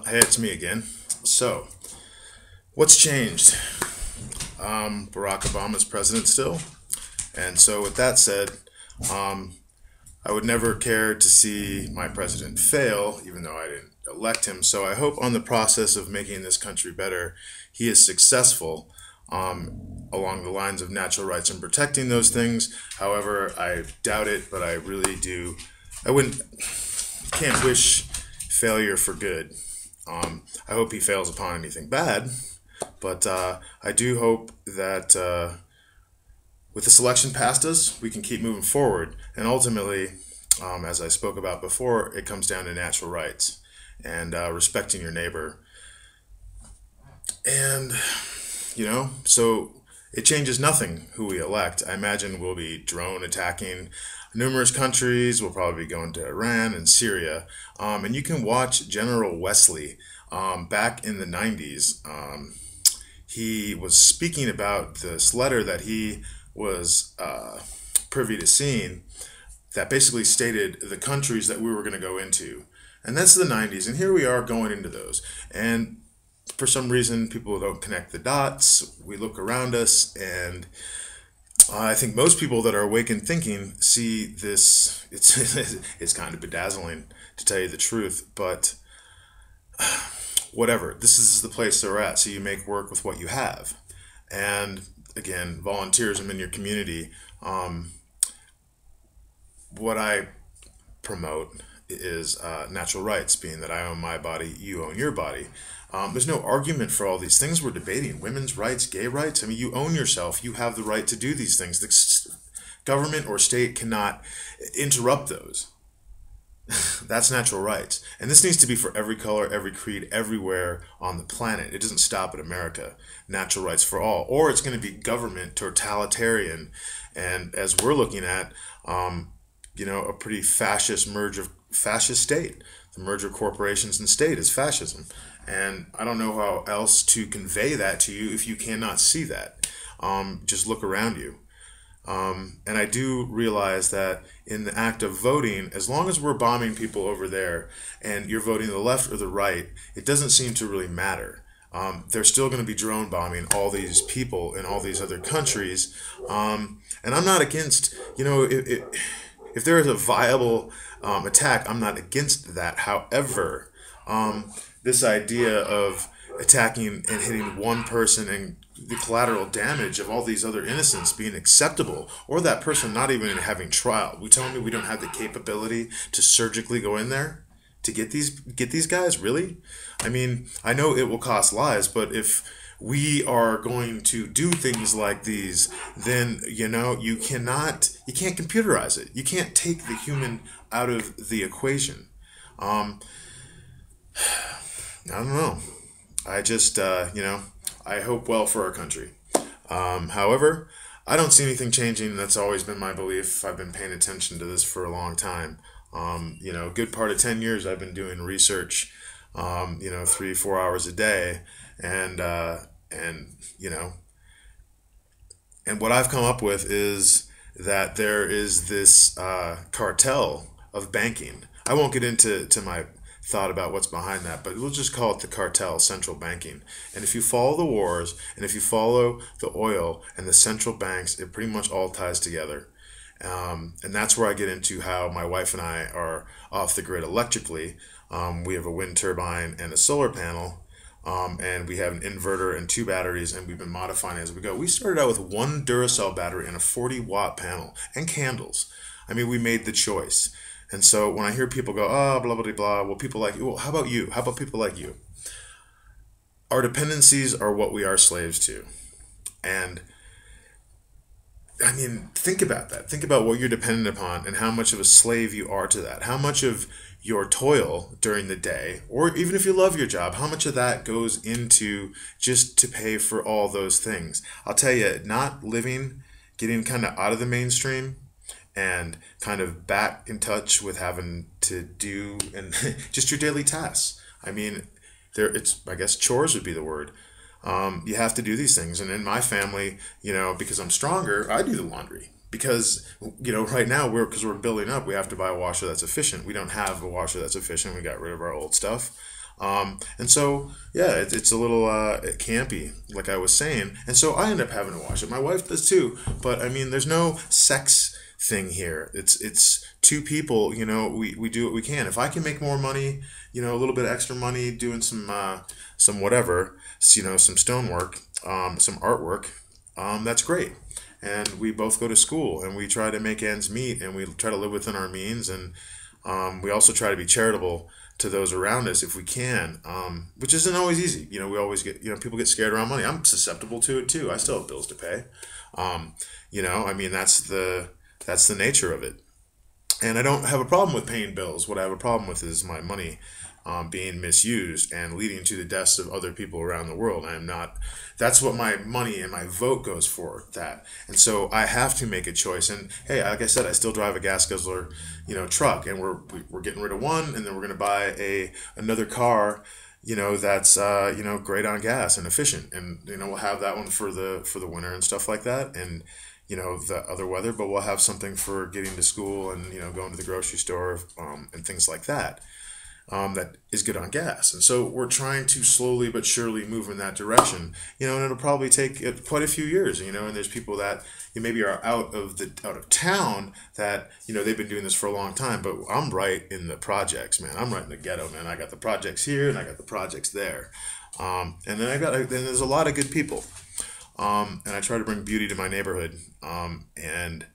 Hey, it's me again. So, what's changed? Barack Obama's president still. And so, with that said, um, I would never care to see my president fail, even though I didn't elect him. So, I hope on the process of making this country better, he is successful along the lines of natural rights and protecting those things. However, I doubt it, but I really do. I wouldn't, can't wish failure for good. I hope he fails upon anything bad, but I do hope that with this election past us, we can keep moving forward. And ultimately, as I spoke about before, it comes down to natural rights and respecting your neighbor. And, so it changes nothing who we elect. I imagine we'll be drone attacking numerous countries. We'll probably be going to Iran and Syria. And you can watch General Wesley back in the 90s. He was speaking about this letter that he was privy to seeing that basically stated the countries that we were going to go into. And that's the 90s. And here we are going into those. And for some reason, people don't connect the dots. We look around us, and I think most people that are awake and thinking see this. It's kind of bedazzling, to tell you the truth, but whatever. This is the place they're at, so you make work with what you have. And again, volunteerism in your community. What I promote is natural rights, being that I own my body, you own your body. There's no argument for all these things we're debating. Women's rights, gay rights. I mean, you own yourself. You have the right to do these things. The government or state cannot interrupt those. That's natural rights. And this needs to be for every color, every creed, everywhere on the planet. It doesn't stop at America. Natural rights for all. Or it's going to be government totalitarian. And as we're looking at, a pretty fascist merge of fascist state. The merger of corporations and state is fascism. And I don't know how else to convey that to you if you cannot see that. Just look around you. And I do realize that in the act of voting, as long as we're bombing people over there and you're voting the left or the right, it doesn't seem to really matter. They're still going to be drone bombing all these people in all these other countries. And I'm not against, if there is a viable attack, I'm not against that. However, this idea of attacking and hitting one person and the collateral damage of all these other innocents being acceptable, or that person not even having trial. We telling me we don't have the capability to surgically go in there to get these guys? Really? I mean, I know it will cost lives, but if we are going to do things like these, then you can't computerize it. You can't take the human out of the equation. I don't know. I just, I hope well for our country. However, I don't see anything changing. That's always been my belief. I've been paying attention to this for a long time. A good part of 10 years I've been doing research, 3, 4 hours a day. And what I've come up with is that there is this cartel of banking. I won't get into my thought about what's behind that, but we'll just call it the cartel, central banking. And if you follow the wars, and if you follow the oil and the central banks, it pretty much all ties together. And that's where I get into how my wife and I are off the grid electrically. We have a wind turbine and a solar panel, and we have an inverter and 2 batteries, and we've been modifying as we go. We started out with one Duracell battery and a 40-watt panel and candles. I mean, we made the choice. And so when I hear people go, oh, blah, blah, blah, well, people like you, well, how about you? How about people like you? Our dependencies are what we are slaves to. And I mean, think about that. Think about what you're dependent upon and how much of a slave you are to that. How much of your toil during the day, or even if you love your job, how much of that goes into just to pay for all those things? I'll tell you, not living, getting kind of out of the mainstream, and kind of back in touch with having to do and just your daily tasks. I mean, I guess chores would be the word. You have to do these things. And in my family, because I'm stronger, I do the laundry. Because, right now, because we're building up, we have to buy a washer that's efficient. We don't have a washer that's efficient. We got rid of our old stuff. And so, yeah, it's a little campy, like I was saying. And so I end up having to watch it. My wife does too. But I mean, there's no sex thing here. It's two people. We do what we can. If I can make more money, a little bit extra money doing some whatever, some stonework, some artwork, that's great. And we both go to school and we try to make ends meet and we try to live within our means, and we also try to be charitable to those around us if we can, which isn't always easy. We always get, people get scared around money. I'm susceptible to it too. I still have bills to pay. I mean, that's the nature of it. And I don't have a problem with paying bills. What I have a problem with is my money being misused and leading to the deaths of other people around the world. I am not. That's what my money and my vote goes for. That, and so I have to make a choice. And hey, like I said, I still drive a gas guzzler, truck, and we're getting rid of one, and then we're going to buy another car, that's great on gas and efficient, and we'll have that one for the winter and stuff like that, and the other weather, but we'll have something for getting to school and going to the grocery store, and things like that. That is good on gas. And so we're trying to slowly but surely move in that direction, and it'll probably take quite a few years, and there's people that maybe are out of town that, they've been doing this for a long time, but I'm right in the projects, man. I'm right in the ghetto, man. I got the projects here and I got the projects there. And then there's a lot of good people. And I try to bring beauty to my neighborhood. And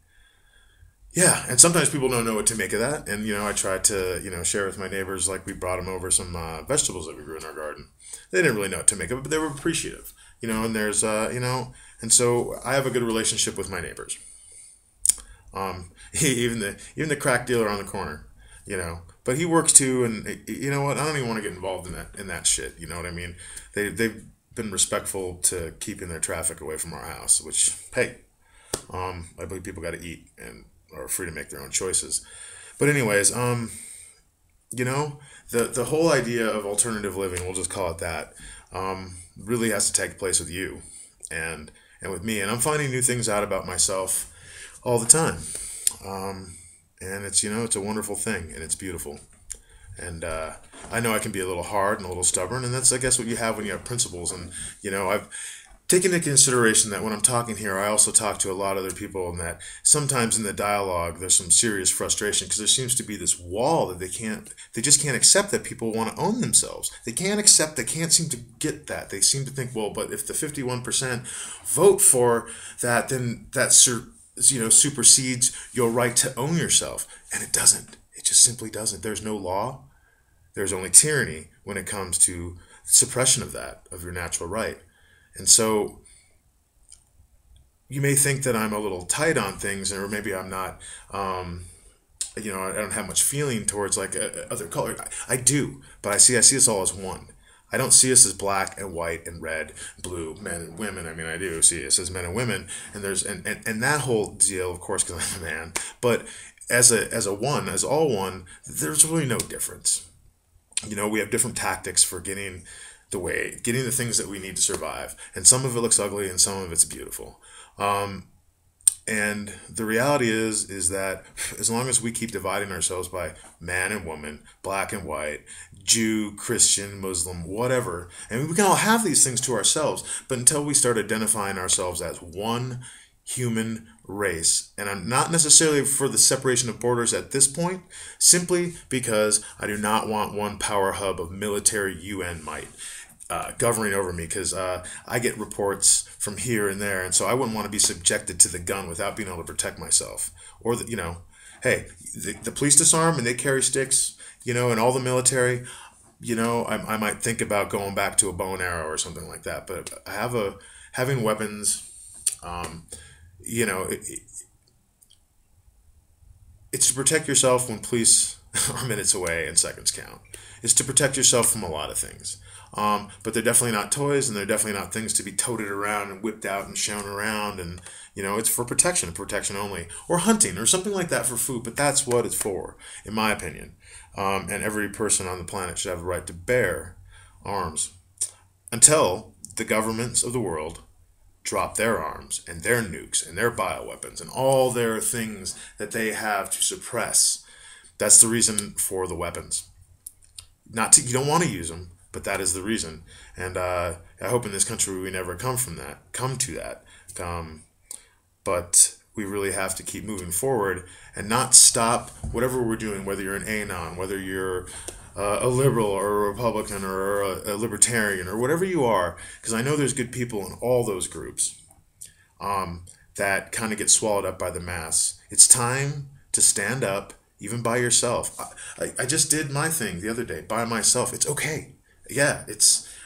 yeah, and sometimes people don't know what to make of that. And, I try to, share with my neighbors, like we brought them over some vegetables that we grew in our garden. They didn't really know what to make of it, but they were appreciative, and there's, and so I have a good relationship with my neighbors. Even the crack dealer on the corner, but he works too. And you know what? I don't even want to get involved in that shit. You know what I mean? They've been respectful to keeping their traffic away from our house, which, hey, I believe people got to eat and are free to make their own choices. But anyways, the whole idea of alternative living, we'll just call it that, really has to take place with you and with me. And I'm finding new things out about myself all the time. And it's a wonderful thing, and it's beautiful. And I know I can be a little hard and a little stubborn, and that's, I guess, what you have when you have principles. And, I've taken into consideration that when I'm talking here, I also talk to a lot of other people, and that sometimes in the dialogue, there's some serious frustration because there seems to be this wall that they just can't accept that people want to own themselves. They can't seem to get that. They seem to think, well, but if the 51% vote for that, then that supersedes your right to own yourself. And it doesn't. It just simply doesn't. There's no law. There's only tyranny when it comes to suppression of your natural right. And so you may think that I'm a little tight on things, or maybe I'm not, I don't have much feeling towards like other color. I do, but I see us all as one. I don't see us as black and white and red, blue, men and women. I mean, I do see us as men and women, and there's and that whole deal, of course, because I'm a man. But as all one, there's really no difference. We have different tactics for getting the things that we need to survive, and some of it looks ugly, and some of it's beautiful. And the reality is that as long as we keep dividing ourselves by man and woman, black and white, Jew, Christian, Muslim, whatever, and we can all have these things to ourselves, but until we start identifying ourselves as one human race, and I'm not necessarily for the separation of borders at this point, simply because I do not want one power hub of military UN might governing over me, because I get reports from here and there, and so I wouldn't want to be subjected to the gun without being able to protect myself. Or hey, the police disarm and they carry sticks, and all the military, I might think about going back to a bow and arrow or something like that. But having weapons, it's to protect yourself when police are minutes away and seconds count. It's to protect yourself from a lot of things. But they're definitely not toys, and they're definitely not things to be toted around and whipped out and shown around. And, it's for protection only. Or hunting or something like that for food. But that's what it's for, in my opinion. And every person on the planet should have the right to bear arms until the governments of the world drop their arms and their nukes and their bioweapons and all their things that they have to suppress. That's the reason for the weapons. You don't want to use them, but that is the reason. And I hope in this country we never come to that. Um, but we really have to keep moving forward and not stop whatever we're doing, whether you're an anon, whether you're a liberal or a Republican or a libertarian or whatever you are, because I know there's good people in all those groups that kind of get swallowed up by the mass. It's time to stand up, even by yourself. I just did my thing the other day by myself. It's okay. Yeah,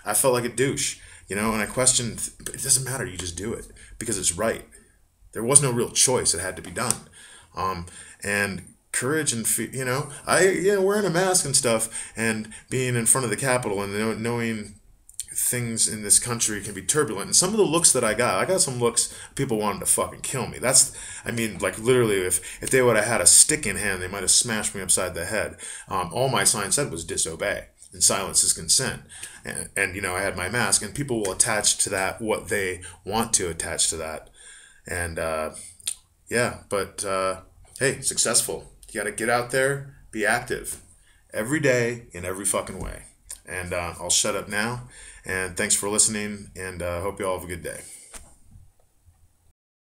I felt like a douche, and I questioned, but it doesn't matter. You just do it because it's right. There was no real choice. It had to be done. And courage and wearing a mask and stuff and being in front of the Capitol and knowing things in this country can be turbulent. And some of the looks that I got some looks people wanted to fucking kill me. Like literally, if they would have had a stick in hand, they might have smashed me upside the head. All my sign said was disobey and silence is consent. And I had my mask, and people will attach to that what they want to attach to that. And hey, successful. You got to get out there, be active every day in every fucking way. And I'll shut up now. And thanks for listening, and hope you all have a good day.